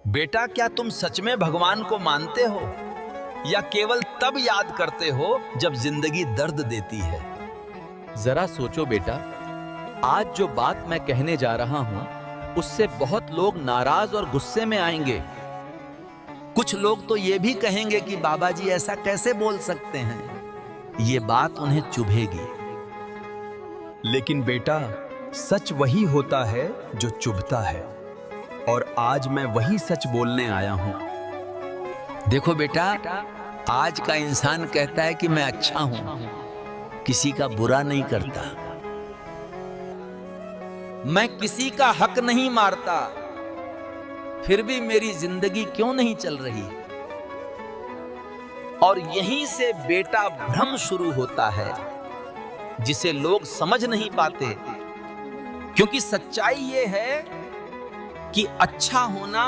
बेटा, क्या तुम सच में भगवान को मानते हो या केवल तब याद करते हो जब जिंदगी दर्द देती है? जरा सोचो बेटा, आज जो बात मैं कहने जा रहा हूं उससे बहुत लोग नाराज और गुस्से में आएंगे। कुछ लोग तो ये भी कहेंगे कि बाबा जी ऐसा कैसे बोल सकते हैं। ये बात उन्हें चुभेगी। लेकिन बेटा, सच वही होता है जो चुभता है, और आज मैं वही सच बोलने आया हूं। देखो बेटा, आज का इंसान कहता है कि मैं अच्छा हूं, किसी का बुरा नहीं करता। मैं किसी का हक नहीं मारता, फिर भी मेरी जिंदगी क्यों नहीं चल रही? और यहीं से बेटा भ्रम शुरू होता है, जिसे लोग समझ नहीं पाते। क्योंकि सच्चाई यह है कि अच्छा होना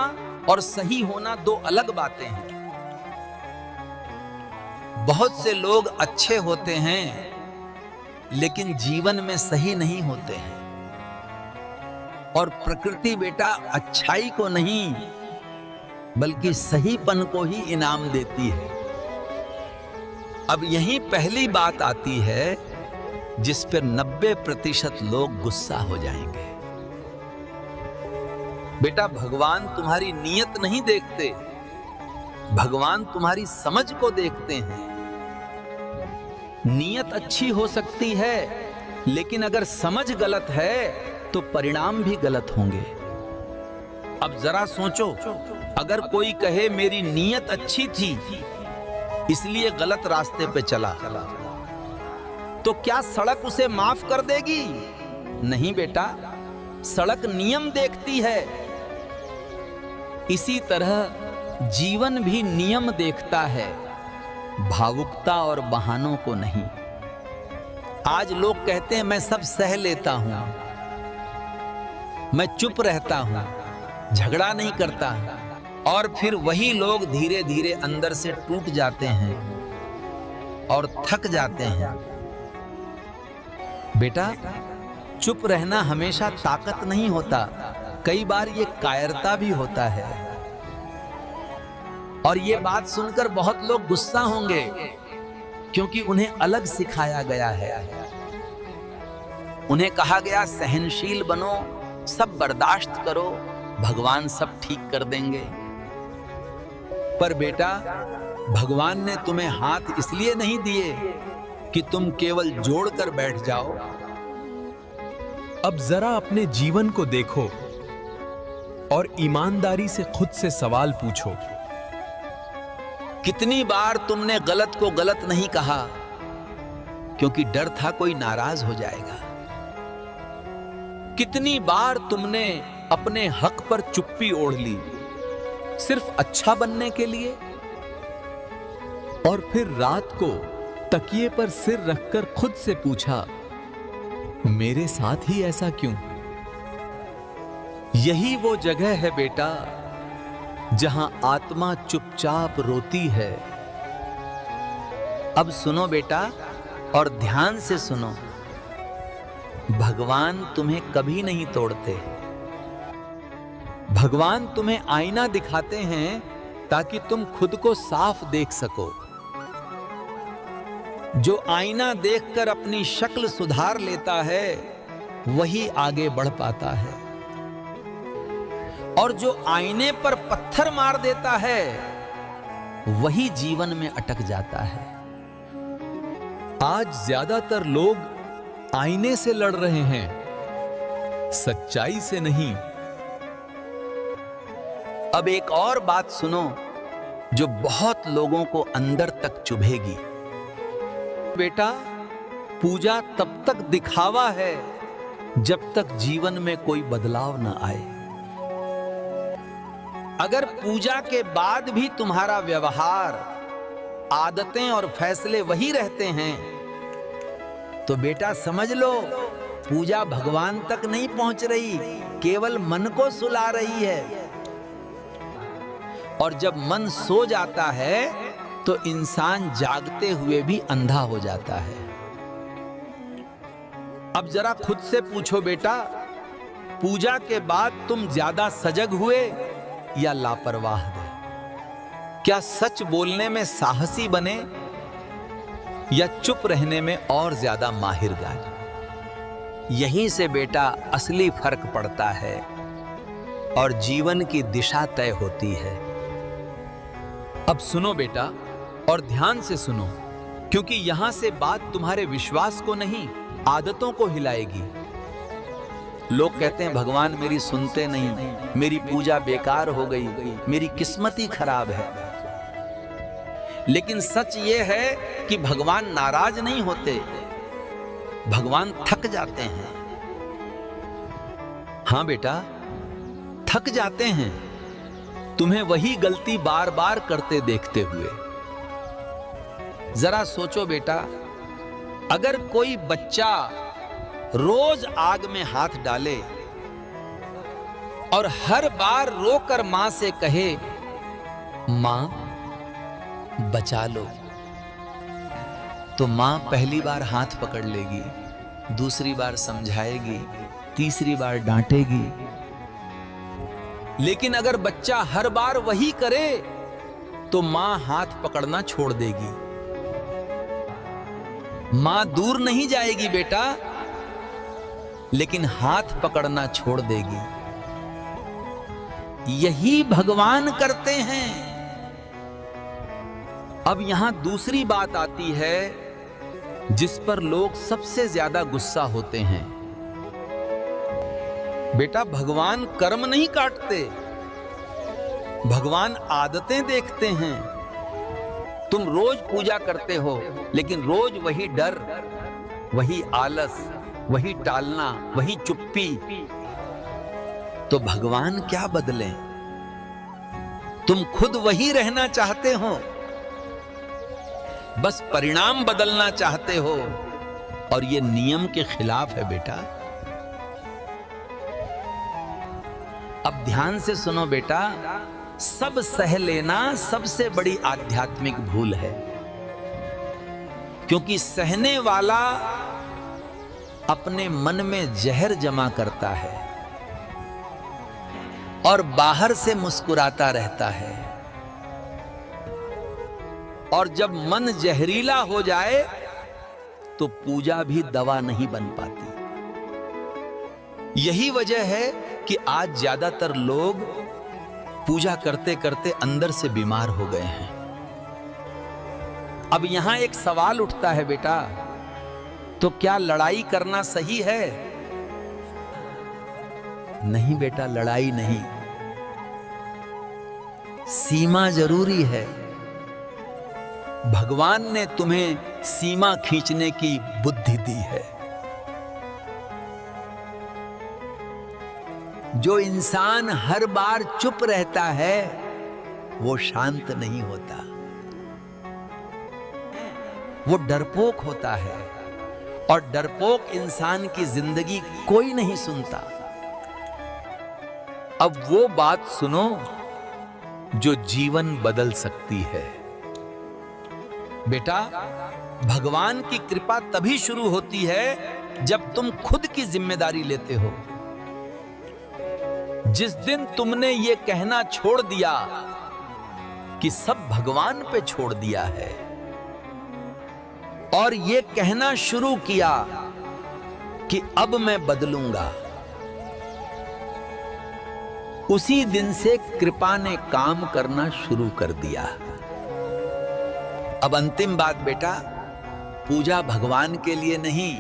और सही होना दो अलग बातें हैं। बहुत से लोग अच्छे होते हैं लेकिन जीवन में सही नहीं होते हैं। और प्रकृति बेटा अच्छाई को नहीं बल्कि सहीपन को ही इनाम देती है। अब यही पहली बात आती है जिस पर 90% लोग गुस्सा हो जाएंगे। बेटा, भगवान तुम्हारी नीयत नहीं देखते, भगवान तुम्हारी समझ को देखते हैं। नीयत अच्छी हो सकती है, लेकिन अगर समझ गलत है तो परिणाम भी गलत होंगे। अब जरा सोचो, अगर कोई कहे मेरी नीयत अच्छी थी इसलिए गलत रास्ते पे चला, तो क्या सड़क उसे माफ कर देगी? नहीं बेटा, सड़क नियम देखती है। इसी तरह जीवन भी नियम देखता है, भावुकता और बहानों को नहीं। आज लोग कहते हैं मैं सब सह लेता हूं, मैं चुप रहता हूं, झगड़ा नहीं करता, और फिर वही लोग धीरे धीरे अंदर से टूट जाते हैं और थक जाते हैं। बेटा, चुप रहना हमेशा ताकत नहीं होता, कई बार ये कायरता भी होता है। और ये बात सुनकर बहुत लोग गुस्सा होंगे, क्योंकि उन्हें अलग सिखाया गया है। उन्हें कहा गया सहनशील बनो, सब बर्दाश्त करो, भगवान सब ठीक कर देंगे। पर बेटा, भगवान ने तुम्हें हाथ इसलिए नहीं दिए कि तुम केवल जोड़कर बैठ जाओ। अब जरा अपने जीवन को देखो और ईमानदारी से खुद से सवाल पूछो। कितनी बार तुमने गलत को गलत नहीं कहा क्योंकि डर था कोई नाराज हो जाएगा? कितनी बार तुमने अपने हक पर चुप्पी ओढ़ ली सिर्फ अच्छा बनने के लिए? और फिर रात को तकिए पर सिर रखकर खुद से पूछा, मेरे साथ ही ऐसा क्यों? यही वो जगह है बेटा जहां आत्मा चुपचाप रोती है। अब सुनो बेटा, और ध्यान से सुनो। भगवान तुम्हें कभी नहीं तोड़ते। भगवान तुम्हें आईना दिखाते हैं ताकि तुम खुद को साफ देख सको। जो आईना देखकर अपनी शक्ल सुधार लेता है वही आगे बढ़ पाता है, और जो आईने पर पत्थर मार देता है वही जीवन में अटक जाता है। आज ज्यादातर लोग आईने से लड़ रहे हैं, सच्चाई से नहीं। अब एक और बात सुनो जो बहुत लोगों को अंदर तक चुभेगी। बेटा, पूजा तब तक दिखावा है जब तक जीवन में कोई बदलाव न आए। अगर पूजा के बाद भी तुम्हारा व्यवहार, आदतें और फैसले वही रहते हैं तो बेटा समझ लो, पूजा भगवान तक नहीं पहुंच रही, केवल मन को सुला रही है। और जब मन सो जाता है तो इंसान जागते हुए भी अंधा हो जाता है। अब जरा खुद से पूछो बेटा, पूजा के बाद तुम ज्यादा सजग हुए या लापरवाह दे? क्या सच बोलने में साहसी बने या चुप रहने में और ज्यादा माहिर जाए? यहीं से बेटा असली फर्क पड़ता है और जीवन की दिशा तय होती है। अब सुनो बेटा, और ध्यान से सुनो, क्योंकि यहां से बात तुम्हारे विश्वास को नहीं, आदतों को हिलाएगी। लोग कहते हैं भगवान मेरी सुनते नहीं, मेरी पूजा बेकार हो गई, मेरी किस्मत ही खराब है। लेकिन सच ये है कि भगवान नाराज नहीं होते, भगवान थक जाते हैं। हां बेटा, थक जाते हैं तुम्हें वही गलती बार बार करते देखते हुए। जरा सोचो बेटा, अगर कोई बच्चा रोज आग में हाथ डाले और हर बार रोकर मां से कहे मां बचा लो, तो मां पहली बार हाथ पकड़ लेगी, दूसरी बार समझाएगी, तीसरी बार डांटेगी। लेकिन अगर बच्चा हर बार वही करे तो मां हाथ पकड़ना छोड़ देगी। मां दूर नहीं जाएगी बेटा, लेकिन हाथ पकड़ना छोड़ देगी। यही भगवान करते हैं। अब यहां दूसरी बात आती है जिस पर लोग सबसे ज्यादा गुस्सा होते हैं। बेटा भगवान कर्म नहीं काटते, भगवान आदतें देखते हैं। तुम रोज पूजा करते हो, लेकिन रोज वही डर, वही आलस, वही टालना, वही चुप्पी। तो भगवान क्या बदलें? तुम खुद वही रहना चाहते हो, बस परिणाम बदलना चाहते हो, और ये नियम के खिलाफ है बेटा। अब ध्यान से सुनो बेटा, सब सह लेना सबसे बड़ी आध्यात्मिक भूल है, क्योंकि सहने वाला अपने मन में जहर जमा करता है और बाहर से मुस्कुराता रहता है। और जब मन जहरीला हो जाए तो पूजा भी दवा नहीं बन पाती। यही वजह है कि आज ज्यादातर लोग पूजा करते करते अंदर से बीमार हो गए हैं। अब यहां एक सवाल उठता है बेटा, तो क्या लड़ाई करना सही है? नहीं बेटा, लड़ाई नहीं, सीमा जरूरी है। भगवान ने तुम्हें सीमा खींचने की बुद्धि दी है। जो इंसान हर बार चुप रहता है वो शांत नहीं होता, वो डरपोक होता है, और डरपोक इंसान की जिंदगी कोई नहीं सुनता। अब वो बात सुनो जो जीवन बदल सकती है। बेटा भगवान की कृपा तभी शुरू होती है जब तुम खुद की जिम्मेदारी लेते हो। जिस दिन तुमने ये कहना छोड़ दिया कि सब भगवान पे छोड़ दिया है, और ये कहना शुरू किया कि अब मैं बदलूंगा, उसी दिन से कृपा ने काम करना शुरू कर दिया। अब अंतिम बात बेटा, पूजा भगवान के लिए नहीं,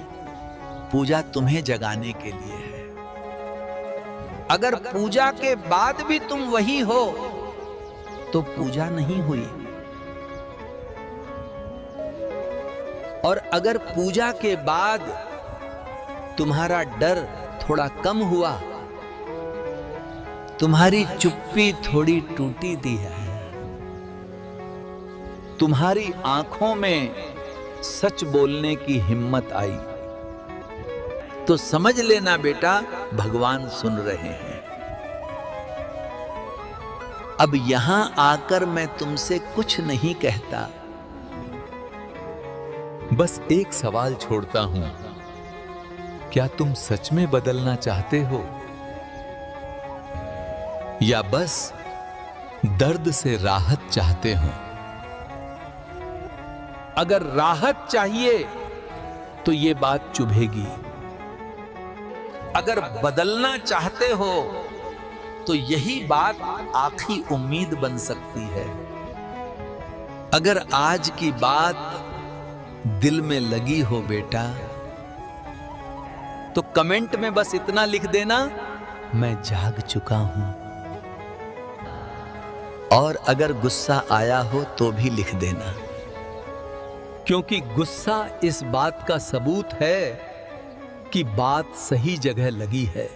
पूजा तुम्हें जगाने के लिए है। अगर पूजा के बाद भी तुम वही हो तो पूजा नहीं हुई, और अगर पूजा के बाद तुम्हारा डर थोड़ा कम हुआ, तुम्हारी चुप्पी थोड़ी टूटी दी है, तुम्हारी आंखों में सच बोलने की हिम्मत आई, तो समझ लेना बेटा भगवान सुन रहे हैं। अब यहां आकर मैं तुमसे कुछ नहीं कहता, बस एक सवाल छोड़ता हूं, क्या तुम सच में बदलना चाहते हो, या बस दर्द से राहत चाहते हो, अगर राहत चाहिए तो ये बात चुभेगी। अगर बदलना चाहते हो तो यही बात आखिरी उम्मीद बन सकती है। अगर आज की बात दिल में लगी हो बेटा, तो कमेंट में बस इतना लिख देना, मैं जाग चुका हूं। और अगर गुस्सा आया हो तो भी लिख देना, क्योंकि गुस्सा इस बात का सबूत है कि बात सही जगह लगी है।